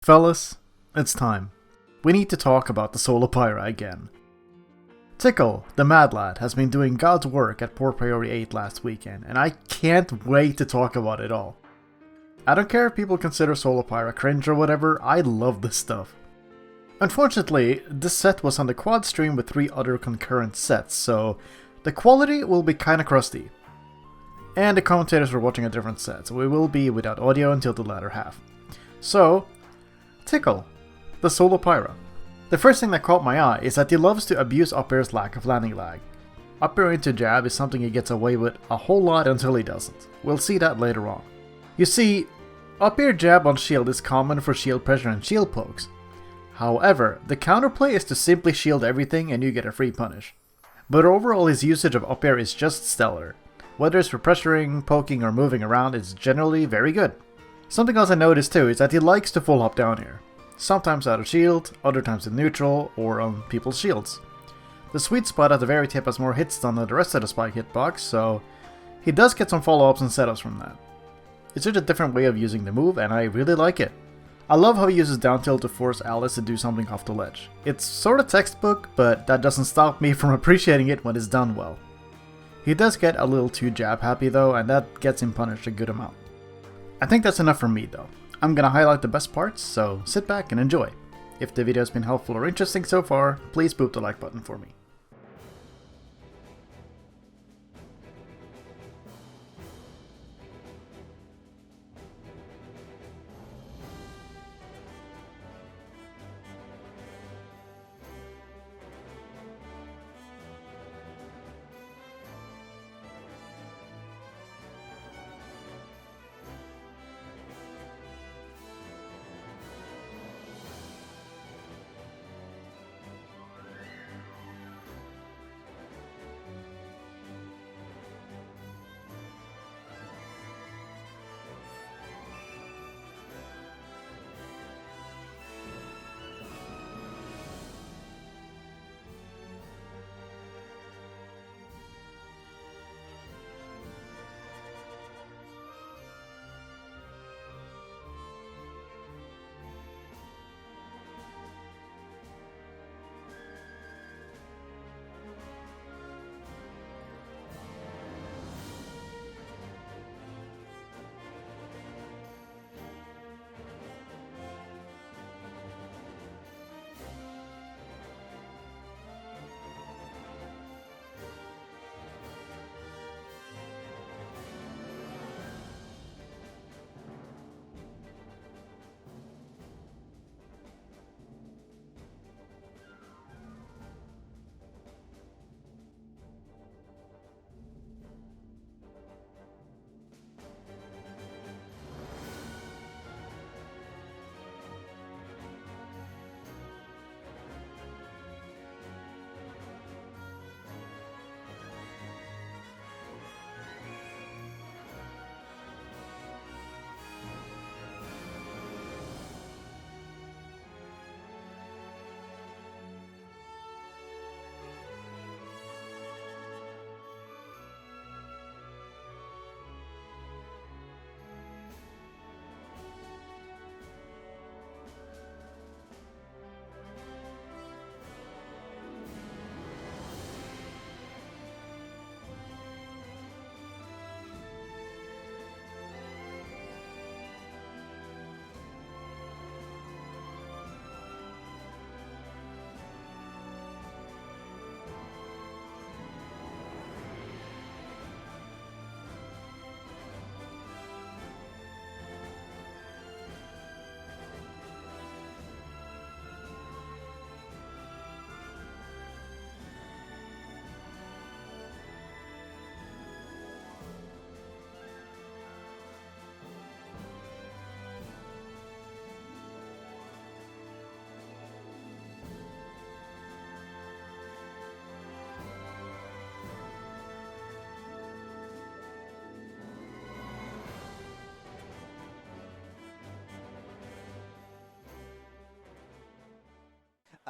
Fellas, it's time. We need to talk about the soul of Pyra again. Tickle, the mad lad, has been doing God's work at Port Priority 8 last weekend, and I can't wait to talk about it all. I don't care if people consider Soul of Pyra cringe or whatever, I love this stuff. Unfortunately, this set was on the quad stream with 3 other concurrent sets, so the quality will be kinda crusty. And the commentators were watching a different set, so we will be without audio until the latter half. So, Tickle, the Soul of Pyra. The first thing that caught my eye is that he loves to abuse up air's lack of landing lag. Up air into jab is something he gets away with a whole lot until he doesn't. We'll see that later on. You see, up air jab on shield is common for shield pressure and shield pokes. However, the counterplay is to simply shield everything and you get a free punish. But overall his usage of up air is just stellar. Whether it's for pressuring, poking, or moving around, it's generally very good. Something else I noticed too is that he likes to full hop down here. Sometimes out of shield, other times in neutral, or on people's shields. The sweet spot at the very tip has more hit stun than the rest of the spike hitbox, so he does get some follow-ups and setups from that. It's just a different way of using the move, and I really like it. I love how he uses down tilt to force allies to do something off the ledge. It's sorta textbook, but that doesn't stop me from appreciating it when it's done well. He does get a little too jab happy though, and that gets him punished a good amount. I think that's enough for me though. I'm gonna highlight the best parts, so sit back and enjoy. If the video has been helpful or interesting so far, please boop the like button for me.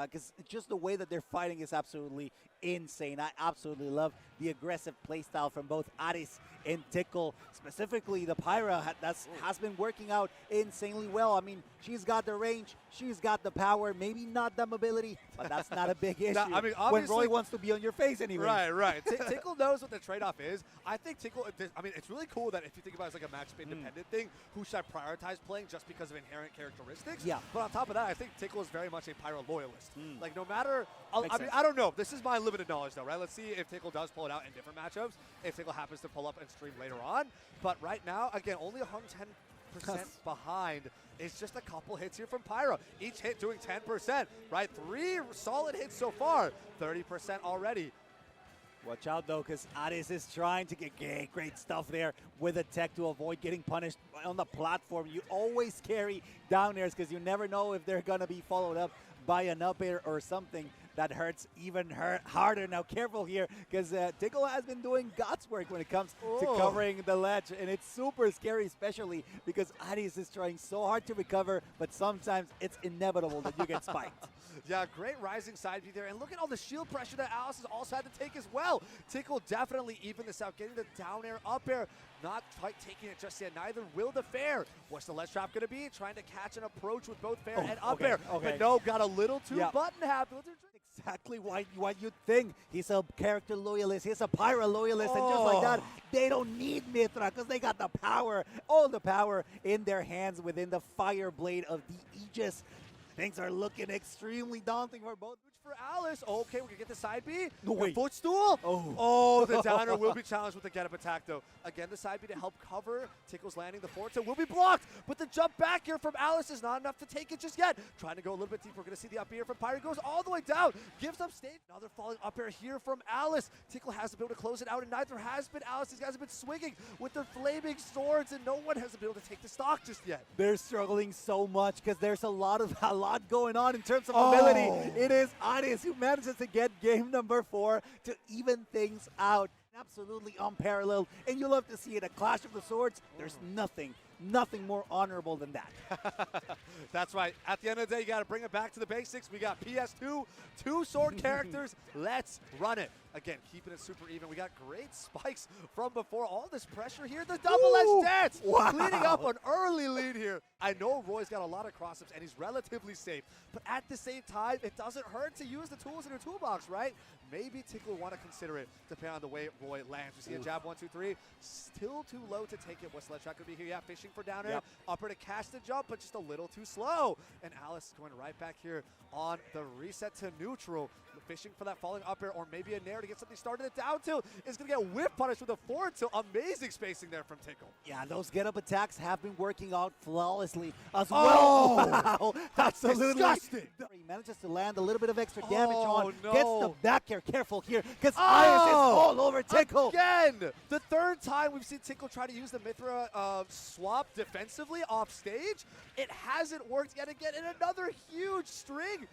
because just the way that they're fighting is absolutely insane. I absolutely love the aggressive playstyle from both Aris and Tickle. Specifically, the Pyra has been working out insanely well. I mean, she's got the range, she's got the power, maybe not the mobility, but that's not a big issue. I mean, when Roy wants to be on your face anyway. Right. Tickle knows what the trade-off is. I think Tickle, I mean, it's really cool that if you think about it as like a matchup independent thing, who should I prioritize playing just because of inherent characteristics? Yeah. But on top of that, I think Tickle is very much a Pyra loyalist. Like, no matter, I mean, I don't know. This is my limited knowledge, though, right? Let's see if Tickle does pull it out in different matchups, if Tickle happens to pull up and stream later on. But right now, again, only 110% behind is just a couple hits here from Pyra. Each hit doing 10%, right? 3 solid hits so far, 30% already. Watch out, though, because Aris is trying to get great stuff there with a tech to avoid getting punished on the platform. You always carry down airs because you never know if they're going to be followed up by an up air or something that hurts even harder. Now, careful here, because Tickle has been doing God's work when it comes to covering the ledge, and it's super scary, especially because Aris is trying so hard to recover, but sometimes it's inevitable that you get spiked. Yeah, great rising side beat there, and look at all the shield pressure that Alice has also had to take as well. Tickle definitely even this out, getting the down air, up air, not quite taking it just yet. Neither will the Fair. What's the ledge trap going to be? Trying to catch an approach with both Fair and up air. But no, got a little too button happy. Exactly what you'd think. He's a character loyalist. He's a Pyra loyalist. And just like that, they don't need Mithra because they got the power, all the power in their hands within the fire blade of the Aegis. Things are looking extremely daunting for both. For Alice. Okay, we can get the side B. No, wait. Footstool. Oh, the downer will be challenged with the get up attack, though. Again, the side B to help cover. Tickle's landing. The forward tilt will be blocked, but the jump back here from Alice is not enough to take it just yet. Trying to go a little bit deeper. We're going to see the up air from Pyra. Goes all the way down. Gives up stage. Another falling up air here from Alice. Tickle has to be able to close it out, and neither has been Alice. These guys have been swinging with their flaming swords, and no one has been able to take the stock just yet. They're struggling so much because there's a lot going on in terms of mobility. It is Aris who manages to get game number 4 to even things out. Absolutely unparalleled, and you love to see it. A clash of the swords. There's nothing more honorable than that. That's right. At the end of the day, you got to bring it back to the basics. We got PS2, 2 sword characters. Let's run it. Again, keeping it super even. We got great spikes from before. All this pressure here. The double-edged dance. Wow. Cleaning up an early lead here. I know Roy's got a lot of cross-ups, and he's relatively safe. But at the same time, it doesn't hurt to use the tools in your toolbox, right? Maybe Tickle will want to consider it depending on the way Roy lands. We see a jab 1, 2, 3. Still too low to take it. What's the ledge track going to be here? Yeah, fishing for down air. Upper to catch the jump, but just a little too slow. And Alice going right back here on the reset to neutral. Fishing for that falling up air or maybe a nair to get something started. The down tilt is going to get whip punished with a forward tilt. Amazing spacing there from Tickle. Yeah, those get-up attacks have been working out flawlessly as well. Wow, absolutely disgusting. He manages to land a little bit of extra damage on. No. Gets the back air. Careful here because Iris is all over Tickle. Again, the third time we've seen Tickle try to use the Mithra swap defensively off stage. It hasn't worked yet again, and another huge string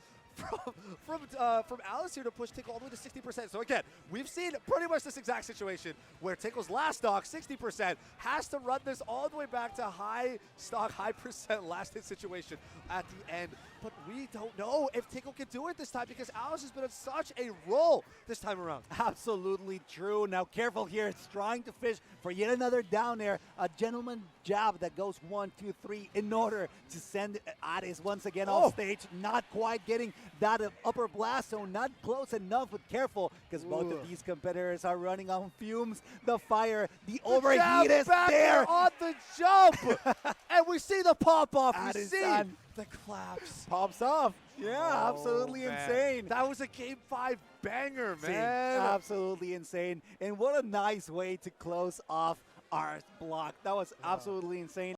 from Alice here to push Tickle all the way to 60%. So again, we've seen pretty much this exact situation where Tickle's last stock, 60%, has to run this all the way back to high stock, high percent last hit situation at the end. But we don't know if Tickle can do it this time because Alice has been on such a roll this time around. Absolutely true. Now careful here. It's trying to fish for yet another down air. A gentleman jab that goes 1, 2, 3 in order to send Aris once again off stage. Not quite getting that upper blast, so not close enough, but careful because both of these competitors are running on fumes. The fire, the overheat is there on the jump, and we see the pop off. We see the claps. Pops off. Yeah, absolutely insane. That was a Game 5 banger, man. Absolutely insane, and what a nice way to close off our block. That was absolutely insane.